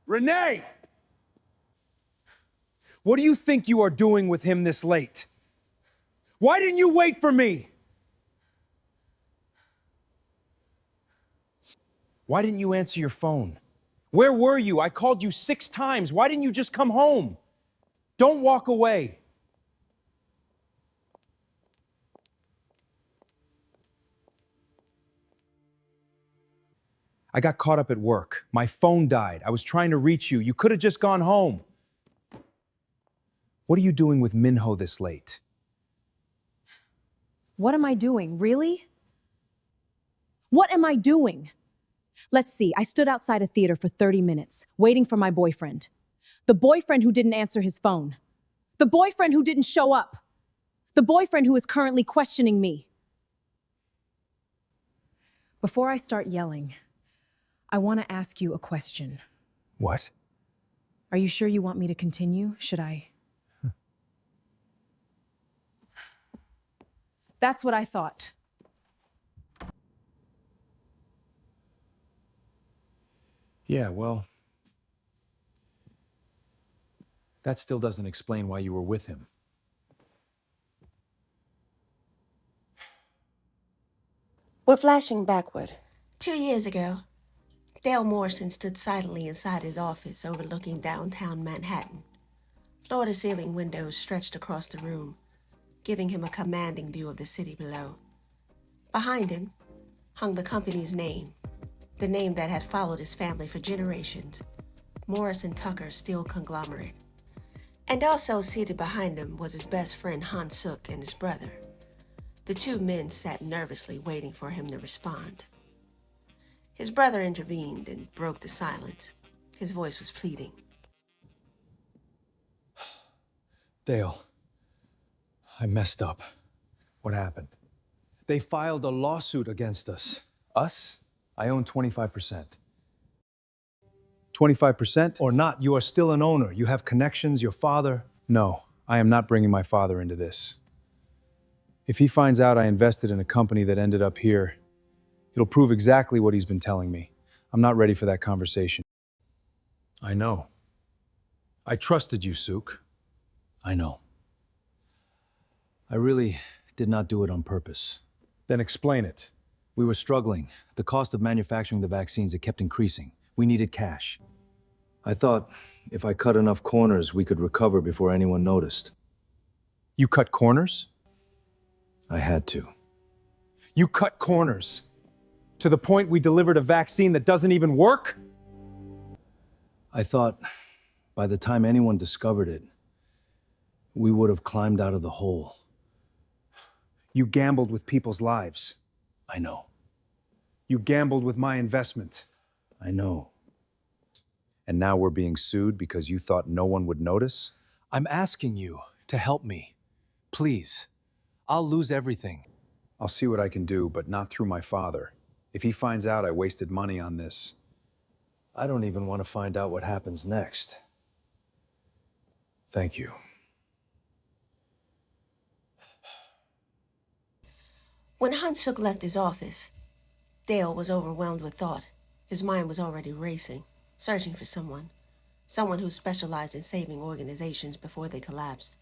Renee! What do you think you are doing with him this late? Why didn't you wait for me? Why didn't you answer your phone? Where were you? I called you 6 times. Why didn't you just come home? Don't walk away. I got caught up at work. My phone died. I was trying to reach you. You could have just gone home. What are you doing with Minho this late? What am I doing? Really? What am I doing? Let's see, I stood outside a theater for 30 minutes, waiting for my boyfriend. The boyfriend who didn't answer his phone. The boyfriend who didn't show up. The boyfriend who is currently questioning me. Before I start yelling, I want to ask you a question. What? Are you sure you want me to continue? Should I? That's what I thought. Yeah, well, that still doesn't explain why you were with him. We're flashing backward. 2 years ago, Dale Morrison stood silently inside his office overlooking downtown Manhattan. Floor-to-ceiling windows stretched across the room, giving him a commanding view of the city below. Behind him hung the company's name, the name that had followed his family for generations, Morrison Tucker Steel Conglomerate. And also seated behind him was his best friend Han Suk and his brother. The 2 men sat nervously waiting for him to respond. His brother intervened and broke the silence. His voice was pleading. Dale, I messed up. What happened? They filed a lawsuit against us. Us? I own 25%. 25%? Or not, you are still an owner. You have connections, your father. No, I am not bringing my father into this. If he finds out I invested in a company that ended up here, it'll prove exactly what he's been telling me. I'm not ready for that conversation. I know. I trusted you, Suk. I know. I really did not do it on purpose. Then explain it. We were struggling. The cost of manufacturing the vaccines, it kept increasing. We needed cash. I thought if I cut enough corners, we could recover before anyone noticed. You cut corners? I had to. You cut corners? To the point we delivered a vaccine that doesn't even work? I thought by the time anyone discovered it, we would have climbed out of the hole. You gambled with people's lives. I know. You gambled with my investment. I know. And now we're being sued because you thought no one would notice? I'm asking you to help me. Please. I'll lose everything. I'll see what I can do, but not through my father. If he finds out I wasted money on this, I don't even want to find out what happens next. Thank you. When Han Suk left his office, Dale was overwhelmed with thought. His mind was already racing, searching for someone who specialized in saving organizations before they collapsed,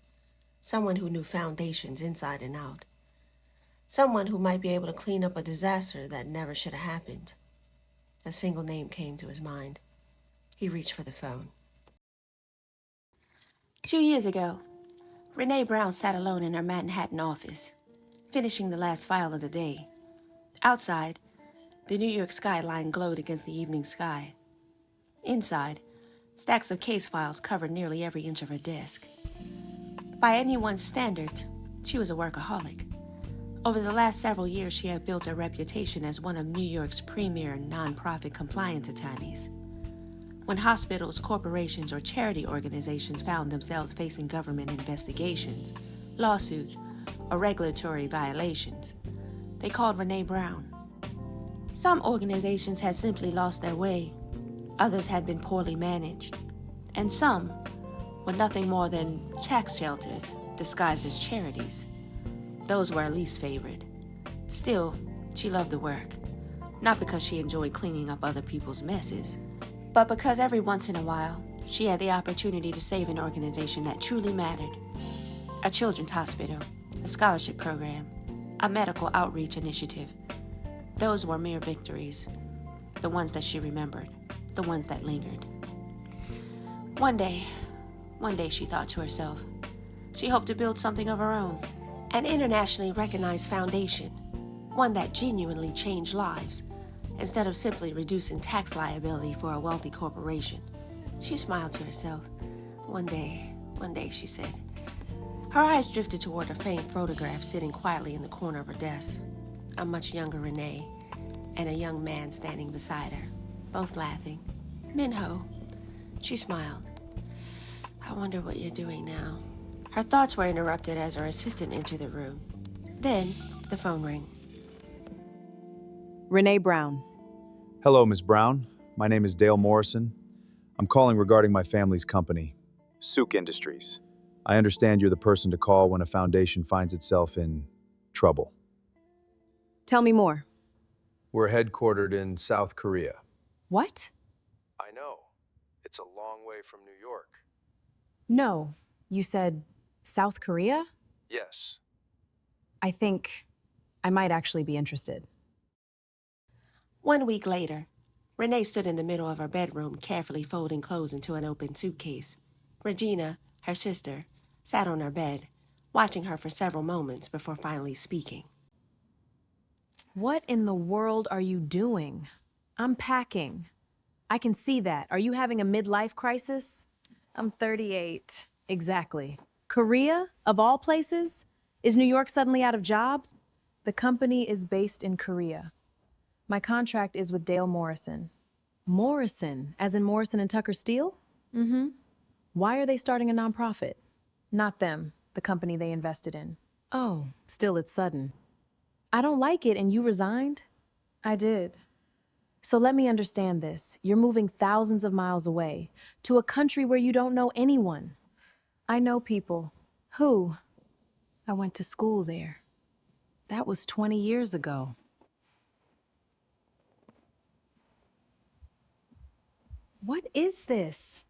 someone who knew foundations inside and out, someone who might be able to clean up a disaster that never should have happened. A single name came to his mind. He reached for the phone. 2 years ago, Renee Brown sat alone in her Manhattan office, finishing the last file of the day. Outside, the New York skyline glowed against the evening sky. Inside, stacks of case files covered nearly every inch of her desk. By anyone's standards, she was a workaholic. Over the last several years, she had built a reputation as one of New York's premier nonprofit compliance attorneys. When hospitals, corporations, or charity organizations found themselves facing government investigations, lawsuits, or regulatory violations, they called Renee Brown. Some organizations had simply lost their way, others had been poorly managed, and some were nothing more than tax shelters disguised as charities. Those were her least favorite. Still, she loved the work, not because she enjoyed cleaning up other people's messes, But because every once in a while, she had the opportunity to save an organization that truly mattered. A children's hospital, a scholarship program, a medical outreach initiative. Those were mere victories. The ones that she remembered, the ones that lingered. One day she thought to herself, she hoped to build something of her own. An internationally recognized foundation, one that genuinely changed lives, instead of simply reducing tax liability for a wealthy corporation. She smiled to herself. One day, she said. Her eyes drifted toward a faint photograph sitting quietly in the corner of her desk. A much younger Renee and a young man standing beside her, both laughing. Minho. She smiled. I wonder what you're doing now. Her thoughts were interrupted as her assistant entered the room. Then, the phone rang. Renee Brown. Hello, Ms. Brown. My name is Dale Morrison. I'm calling regarding my family's company, Souk Industries. I understand you're the person to call when a foundation finds itself in trouble. Tell me more. We're headquartered in South Korea. What? I know. It's a long way from New York. No. You said South Korea? Yes. I think I might actually be interested. 1 week later, Renee stood in the middle of her bedroom, carefully folding clothes into an open suitcase. Regina, her sister, sat on her bed, watching her for several moments before finally speaking. What in the world are you doing? I'm packing. I can see that. Are you having a midlife crisis? I'm 38. Exactly. Korea, of all places? Is New York suddenly out of jobs? The company is based in Korea. My contract is with Dale Morrison. Morrison, as in Morrison and Tucker Steel? Mm-hmm. Why are they starting a nonprofit? Not them, the company they invested in. Oh, still it's sudden. I don't like it and you resigned? I did. So let me understand this. You're moving thousands of miles away to a country where you don't know anyone. I know people. Who? I went to school there. That was 20 years ago. What is this?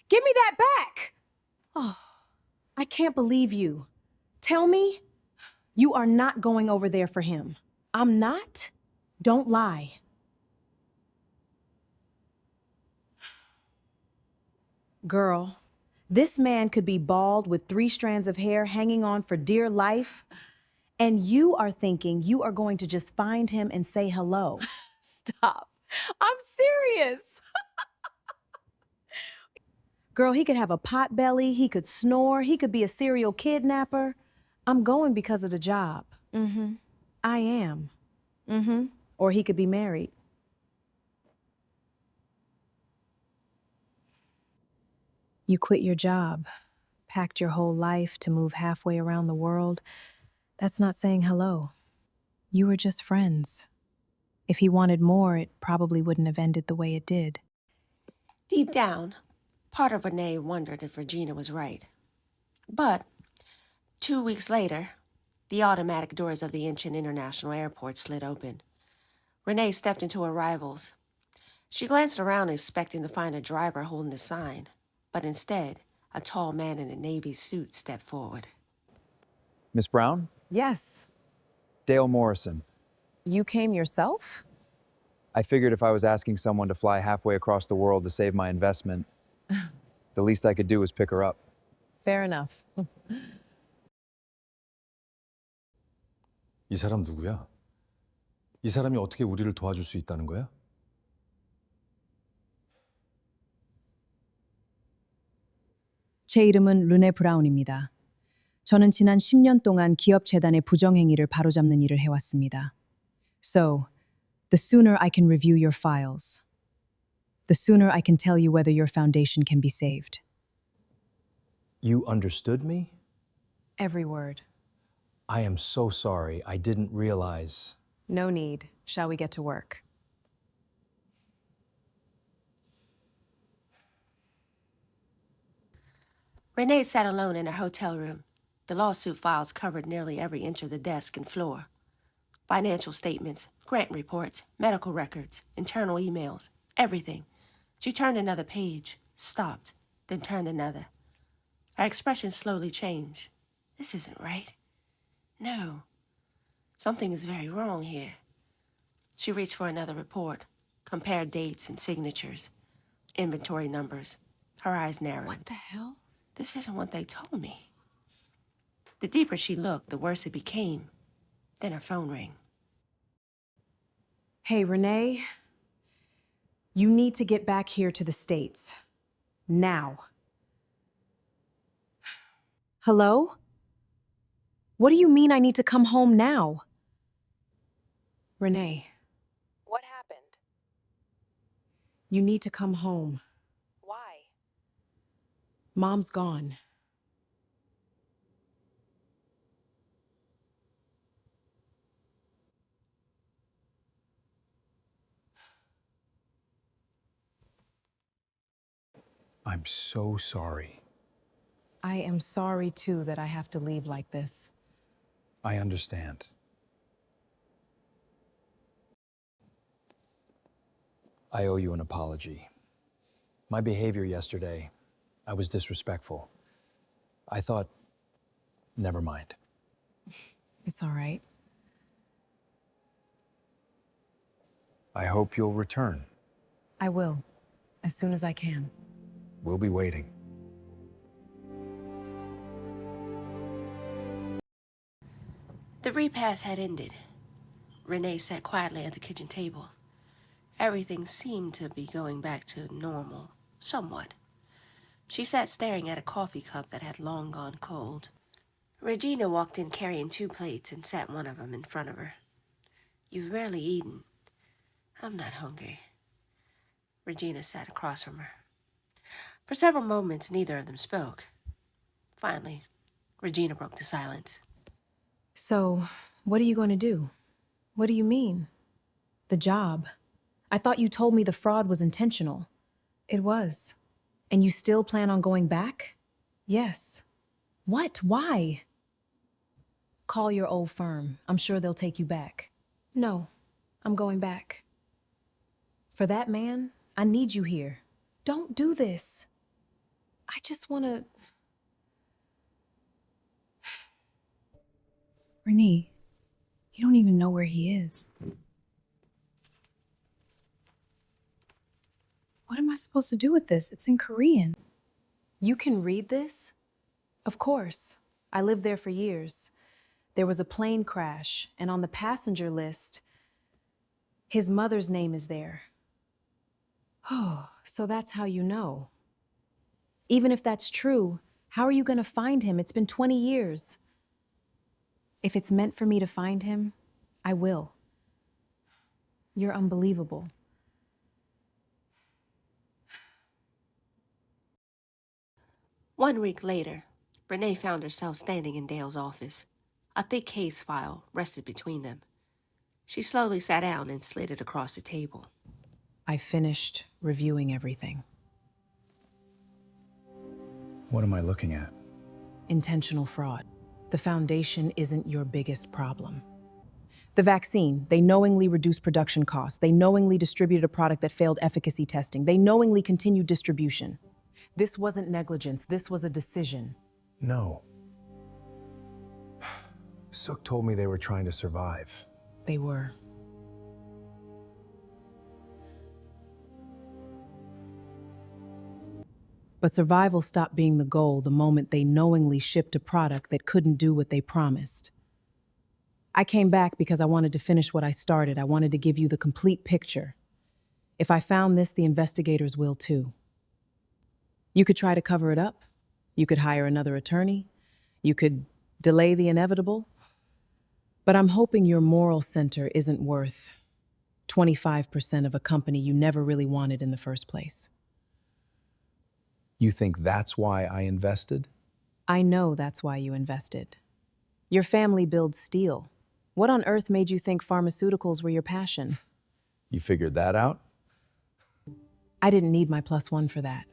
Give me that back! Oh, I can't believe you. Tell me, you are not going over there for him. I'm not? Don't lie. Girl, this man could be bald with 3 strands of hair hanging on for dear life, and you are thinking you are going to just find him and say hello. Stop. I'm serious. Girl, he could have a pot belly, he could snore, he could be a serial kidnapper. I'm going because of the job. Mm-hmm. I am. Mm-hmm. Or he could be married. You quit your job, packed your whole life to move halfway around the world. That's not saying hello. You were just friends. If he wanted more, it probably wouldn't have ended the way it did. Deep down, part of Renee wondered if Regina was right. But 2 weeks later, the automatic doors of the Incheon International Airport slid open. Renee stepped into arrivals. She glanced around expecting to find a driver holding a sign, but instead, a tall man in a navy suit stepped forward. Miss Brown? Yes. Dale Morrison. You came yourself? I figured if I was asking someone to fly halfway across the world to save my investment, the least I could do was pick her up. Fair enough. 이 사람 누구야? 이 사람이 어떻게 우리를 도와줄 수 있다는 거야? 제 이름은 르네 브라운입니다. 저는 지난 10년 동안 기업 재단의 부정행위를 바로잡는 일을 해왔습니다. So, the sooner I can review your files, the sooner I can tell you whether your foundation can be saved. You understood me? Every word. I am so sorry. I didn't realize. No need. Shall we get to work? Renee sat alone in her hotel room. The lawsuit files covered nearly every inch of the desk and floor. Financial statements, grant reports, medical records, internal emails, everything. She turned another page, stopped, then turned another. Her expression slowly changed. This isn't right. No. Something is very wrong here. She reached for another report, compared dates and signatures, inventory numbers. Her eyes narrowed. What the hell? This isn't what they told me. The deeper she looked, the worse it became. Then her phone rang. Hey, Renee. You need to get back here to the States. Now. Hello? What do you mean I need to come home now? Renee. What happened? You need to come home. Why? Mom's gone. I'm so sorry. I am sorry, too, that I have to leave like this. I understand. I owe you an apology. My behavior yesterday, I was disrespectful. I thought, never mind. It's all right. I hope you'll return. I will, as soon as I can. We'll be waiting. The repast had ended. Renee sat quietly at the kitchen table. Everything seemed to be going back to normal, somewhat. She sat staring at a coffee cup that had long gone cold. Regina walked in carrying 2 plates and sat one of them in front of her. You've barely eaten. I'm not hungry. Regina sat across from her. For several moments, neither of them spoke. Finally, Regina broke the silence. So, what are you going to do? What do you mean? The job. I thought you told me the fraud was intentional. It was. And you still plan on going back? Yes. What? Why? Call your old firm. I'm sure they'll take you back. No, I'm going back. For that man, I need you here. Don't do this. I just want to... Renee, you don't even know where he is. What am I supposed to do with this? It's in Korean. You can read this? Of course. I lived there for years. There was a plane crash, and on the passenger list, his mother's name is there. Oh, so that's how you know. Even if that's true, how are you going to find him? It's been 20 years. If it's meant for me to find him, I will. You're unbelievable. One week later, Renee found herself standing in Dale's office. A thick case file rested between them. She slowly sat down and slid it across the table. I finished reviewing everything. What am I looking at? Intentional fraud. The foundation isn't your biggest problem. The vaccine, they knowingly reduced production costs. They knowingly distributed a product that failed efficacy testing. They knowingly continued distribution. This wasn't negligence, this was a decision. No. Sook told me they were trying to survive. They were. But survival stopped being the goal the moment they knowingly shipped a product that couldn't do what they promised. I came back because I wanted to finish what I started. I wanted to give you the complete picture. If I found this, the investigators will too. You could try to cover it up. You could hire another attorney. You could delay the inevitable. But I'm hoping your moral center isn't worth 25% of a company you never really wanted in the first place. You think that's why I invested? I know that's why you invested. Your family builds steel. What on earth made you think pharmaceuticals were your passion? You figured that out? I didn't need my +1 for that.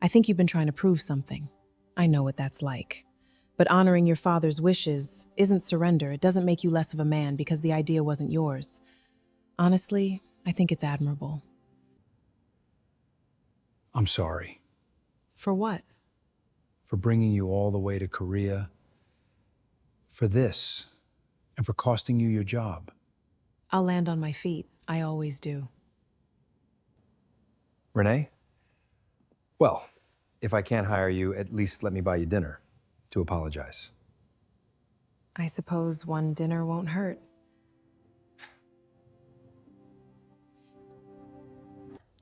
I think you've been trying to prove something. I know what that's like. But honoring your father's wishes isn't surrender. It doesn't make you less of a man because the idea wasn't yours. Honestly, I think it's admirable. I'm sorry For what? for bringing you all the way to Korea, for this, and for costing you your job. I'll land on my feet. I always do. Renee? Well, if I can't hire you, at least let me buy you dinner to apologize. I suppose one dinner won't hurt.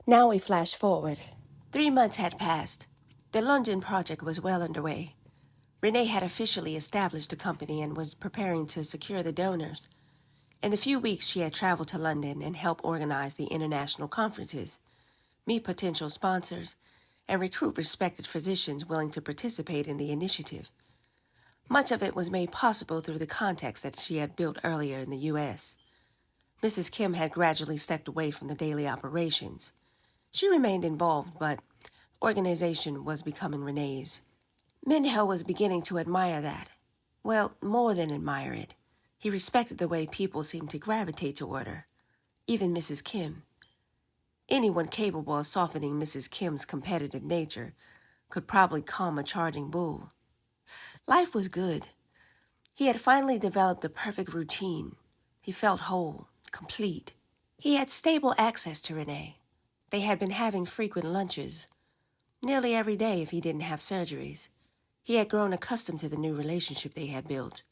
Now we flash forward. 3 months had passed. The London project was well underway. Renee had officially established the company and was preparing to secure the donors. In the few weeks she had traveled to London and helped organize the international conferences, meet potential sponsors, and recruit respected physicians willing to participate in the initiative. Much of it was made possible through the contacts that she had built earlier in the U.S. Mrs. Kim had gradually stepped away from the daily operations. She remained involved, but organization was becoming Renee's. Minho was beginning to admire that. Well, more than admire it. He respected the way people seemed to gravitate toward her, even Mrs. Kim. Anyone capable of softening Mrs. Kim's competitive nature could probably calm a charging bull. Life was good. He had finally developed the perfect routine. He felt whole, complete. He had stable access to Renee. They had been having frequent lunches, nearly every day if he didn't have surgeries. He had grown accustomed to the new relationship they had built.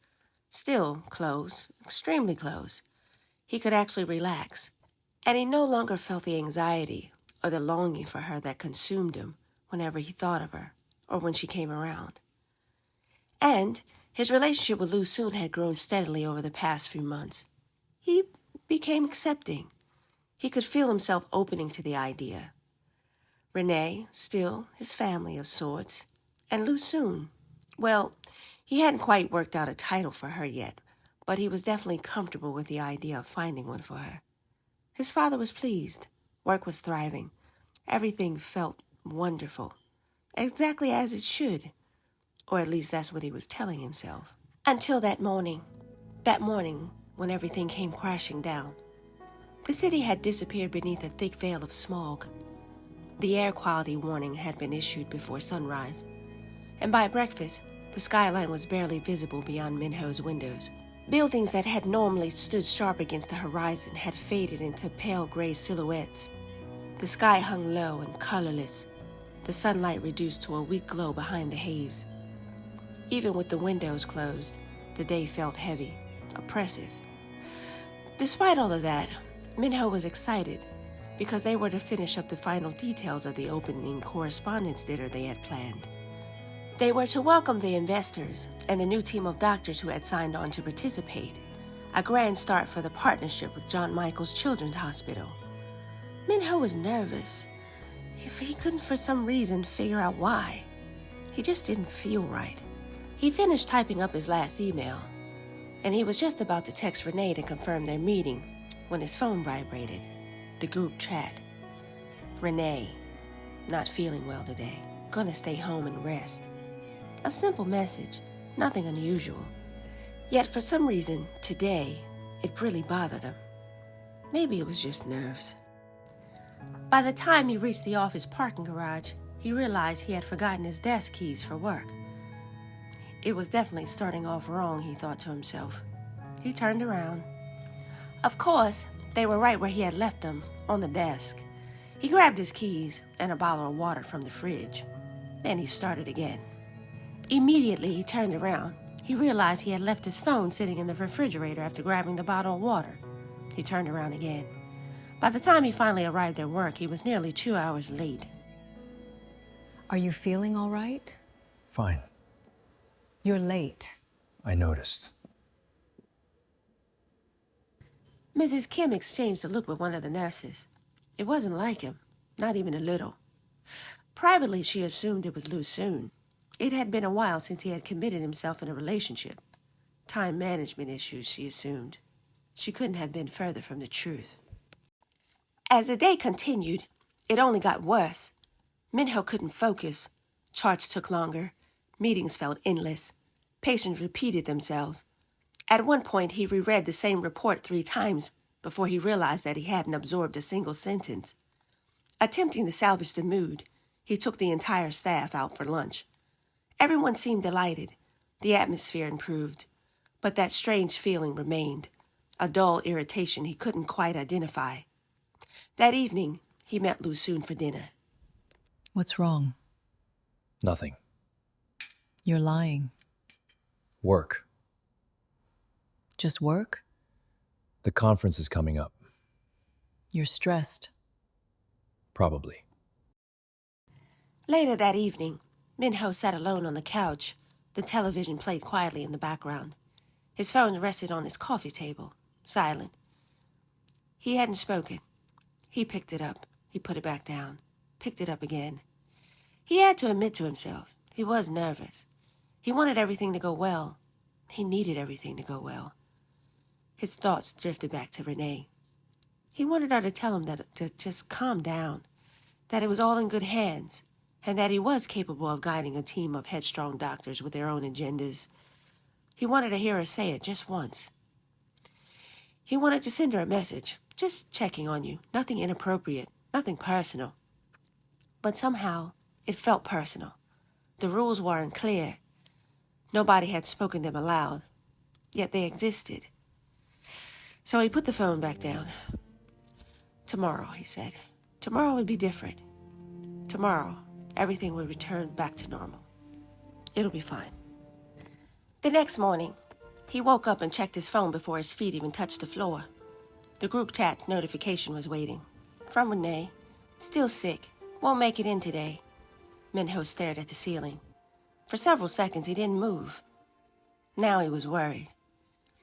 Still close, extremely close. He could actually relax, and he no longer felt the anxiety or the longing for her that consumed him whenever he thought of her or when she came around. And his relationship with Lu Soon had grown steadily over the past few months. He became accepting. He could feel himself opening to the idea. Renee, still his family of sorts, and Lu Soon. Well, he hadn't quite worked out a title for her yet, but he was definitely comfortable with the idea of finding one for her. His father was pleased. Work was thriving. Everything felt wonderful. Exactly as it should. Or at least that's what he was telling himself. Until that morning. That morning when everything came crashing down. The city had disappeared beneath a thick veil of smog. The air quality warning had been issued before sunrise. And by breakfast, the skyline was barely visible beyond Minho's windows. Buildings that had normally stood sharp against the horizon had faded into pale gray silhouettes. The sky hung low and colorless, the sunlight reduced to a weak glow behind the haze. Even with the windows closed, the day felt heavy, oppressive. Despite all of that, Minho was excited because they were to finish up the final details of the opening correspondence dinner they had planned. They were to welcome the investors and the new team of doctors who had signed on to participate, a grand start for the partnership with John Michael's Children's Hospital. Minho was nervous. If he couldn't for some reason figure out why, he just didn't feel right. He finished typing up his last email, and he was just about to text Renee to confirm their meeting when his phone vibrated. The group chat. Renee, not feeling well today, gonna stay home and rest. A simple message, nothing unusual. Yet for some reason, today, it really bothered him. Maybe it was just nerves. By the time he reached the office parking garage, he realized he had forgotten his desk keys for work. It was definitely starting off wrong, he thought to himself. He turned around. Of course, they were right where he had left them, on the desk. He grabbed his keys and a bottle of water from the fridge. Then he started again. Immediately, he turned around. He realized he had left his phone sitting in the refrigerator after grabbing the bottle of water. He turned around again. By the time he finally arrived at work, he was nearly 2 hours late. Are you feeling all right? Fine. You're late. I noticed. Mrs. Kim exchanged a look with one of the nurses. It wasn't like him, not even a little. Privately, she assumed it was Lu Soon. It had been a while since he had committed himself in a relationship. Time management issues, she assumed. She couldn't have been further from the truth. As the day continued, it only got worse. Minho couldn't focus. Charts took longer. Meetings felt endless. Patients repeated themselves. At one point, he reread the same report 3 times before he realized that he hadn't absorbed a single sentence. Attempting to salvage the mood, he took the entire staff out for lunch. Everyone seemed delighted. The atmosphere improved. But that strange feeling remained, a dull irritation he couldn't quite identify. That evening, he met Lusoon for dinner. What's wrong? Nothing. You're lying. Work. Just work? The conference is coming up. You're stressed. Probably. Later that evening, Minho sat alone on the couch. The television played quietly in the background. His phone rested on his coffee table, silent. He hadn't spoken. He picked it up. He put it back down. Picked it up again. He had to admit to himself, he was nervous. He wanted everything to go well. He needed everything to go well. His thoughts drifted back to Renee. He wanted her to tell him to just calm down, that it was all in good hands, and that he was capable of guiding a team of headstrong doctors with their own agendas. He wanted to hear her say it just once. He wanted to send her a message, just checking on you, nothing inappropriate, nothing personal. But somehow, it felt personal. The rules weren't clear. Nobody had spoken them aloud, yet they existed. So he put the phone back down. Tomorrow, he said. Tomorrow would be different. Tomorrow, everything would return back to normal. It'll be fine. The next morning, he woke up and checked his phone before his feet even touched the floor. The group chat notification was waiting. From Renee. Still sick. Won't make it in today. Minho stared at the ceiling. For several seconds, he didn't move. Now he was worried.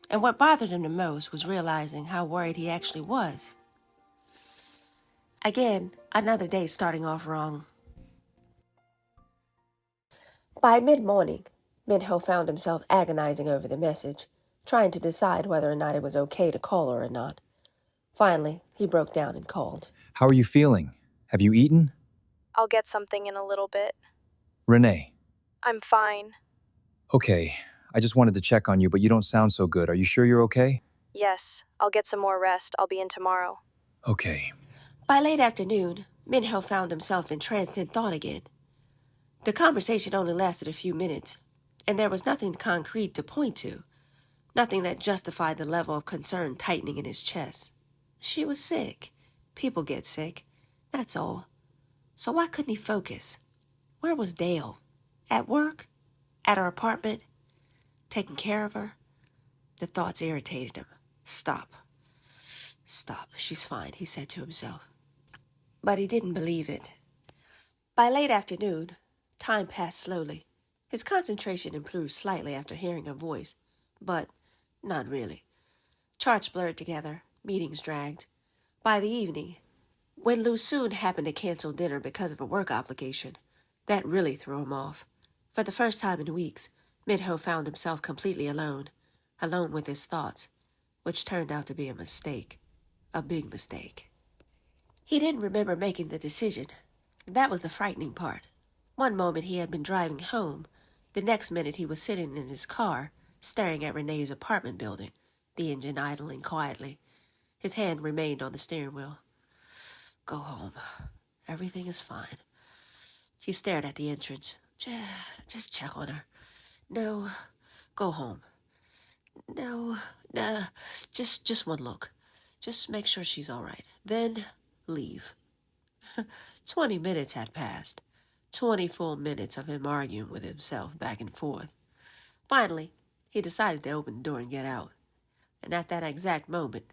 And what bothered him the most was realizing how worried he actually was. Again, another day starting off wrong. By mid-morning, Minho found himself agonizing over the message, trying to decide whether or not it was okay to call her or not. Finally, he broke down and called. How are you feeling? Have you eaten? I'll get something in a little bit. Renee. I'm fine. Okay, I just wanted to check on you, but you don't sound so good. Are you sure you're okay? Yes, I'll get some more rest. I'll be in tomorrow. Okay. By late afternoon, Minho found himself entranced in thought again. The conversation only lasted a few minutes, and there was nothing concrete to point to, nothing that justified the level of concern tightening in his chest. She was sick. People get sick. That's all. So why couldn't he focus? Where was Dale? At work? At her apartment? Taking care of her? The thoughts irritated him. Stop. Stop. She's fine, he said to himself. But he didn't believe it. By late afternoon, time passed slowly. His concentration improved slightly after hearing her voice, but not really. Charts blurred together, meetings dragged. By the evening, when Lusoon happened to cancel dinner because of a work obligation, that really threw him off. For the first time in weeks, Minho found himself completely alone with his thoughts, which turned out to be a mistake, a big mistake. He didn't remember making the decision. That was the frightening part. One moment he had been driving home. The next minute he was sitting in his car, staring at Renee's apartment building, the engine idling quietly. His hand remained on the steering wheel. Go home. Everything is fine. He stared at the entrance. Just check on her. No, go home. No, just one look. Just make sure she's all right. Then leave. 20 minutes had passed. 20 full minutes of him arguing with himself back and forth. Finally, he decided to open the door and get out. And at that exact moment,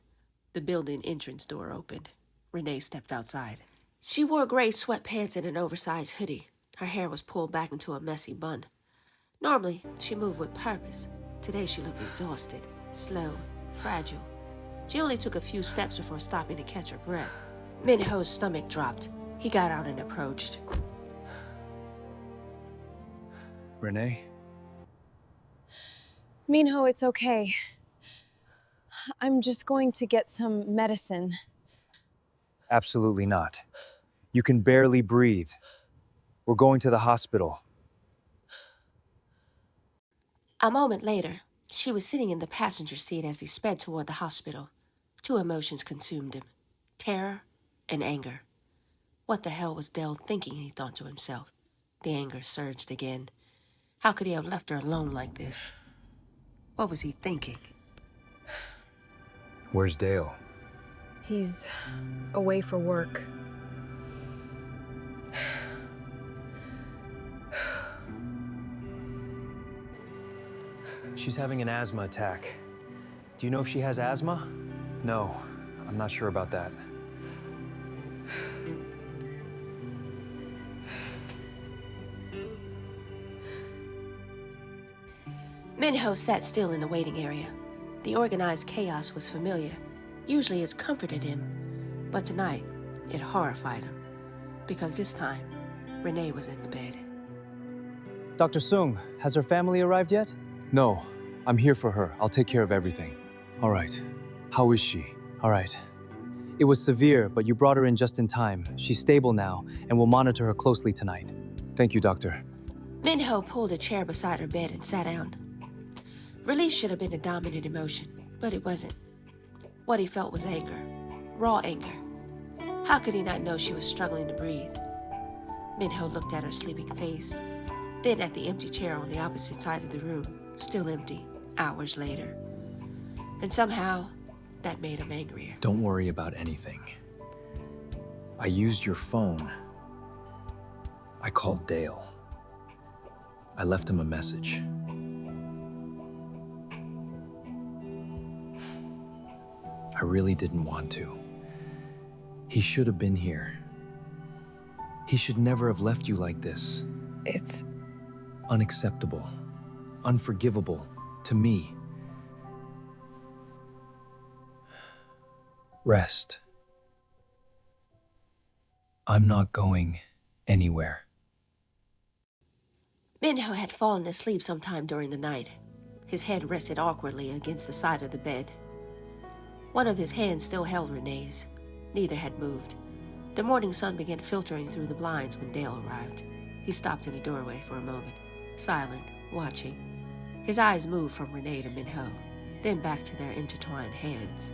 the building entrance door opened. Renee stepped outside. She wore gray sweatpants and an oversized hoodie. Her hair was pulled back into a messy bun. Normally, she moved with purpose. Today she looked exhausted, slow, fragile. She only took a few steps before stopping to catch her breath. Minho's stomach dropped. He got out and approached. Renee? Minho, it's okay. I'm just going to get some medicine. Absolutely not. You can barely breathe. We're going to the hospital. A moment later, she was sitting in the passenger seat as he sped toward the hospital. Two emotions consumed him: terror and anger. What the hell was Dale thinking, he thought to himself. The anger surged again. How could he have left her alone like this? What was he thinking? Where's Dale? He's away for work. She's having an asthma attack. Do you know if she has asthma? No, I'm not sure about that. Minho sat still in the waiting area. The organized chaos was familiar. Usually it's comforted him, but tonight it horrified him, because this time Renee was in the bed. Dr. Sung, has her family arrived yet? No, I'm here for her. I'll take care of everything. All right. How is she? All right. It was severe, but you brought her in just in time. She's stable now, and we'll monitor her closely tonight. Thank you, Doctor. Minho pulled a chair beside her bed and sat down. Relief should have been a dominant emotion, but it wasn't. What he felt was anger. Raw anger. How could he not know she was struggling to breathe? Minho looked at her sleeping face, then at the empty chair on the opposite side of the room, still empty, hours later. And somehow, that made him angrier. Don't worry about anything. I used your phone. I called Dale. I left him a message. I really didn't want to. He should have been here. He should never have left you like this. It's Unacceptable. Unforgivable. To me. Rest. I'm not going anywhere. Minho had fallen asleep sometime during the night. His head rested awkwardly against the side of the bed. One of his hands still held Renee's. Neither had moved. The morning sun began filtering through the blinds when Dale arrived. He stopped in the doorway for a moment, silent, watching. His eyes moved from Renee to Minho, then back to their intertwined hands.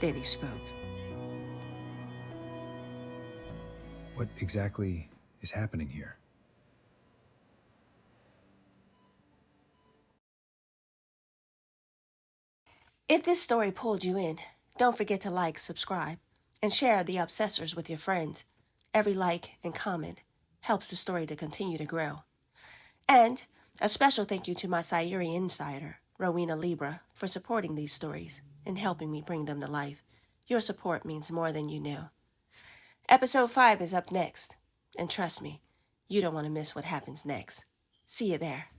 Then he spoke. What exactly is happening here? If this story pulled you in, don't forget to like, subscribe, and share the Obsessors with your friends. Every like and comment helps the story to continue to grow. And a special thank you to my Syurian Insider, Rowena Libra, for supporting these stories and helping me bring them to life. Your support means more than you know. Episode 5 is up next, and trust me, you don't want to miss what happens next. See you there.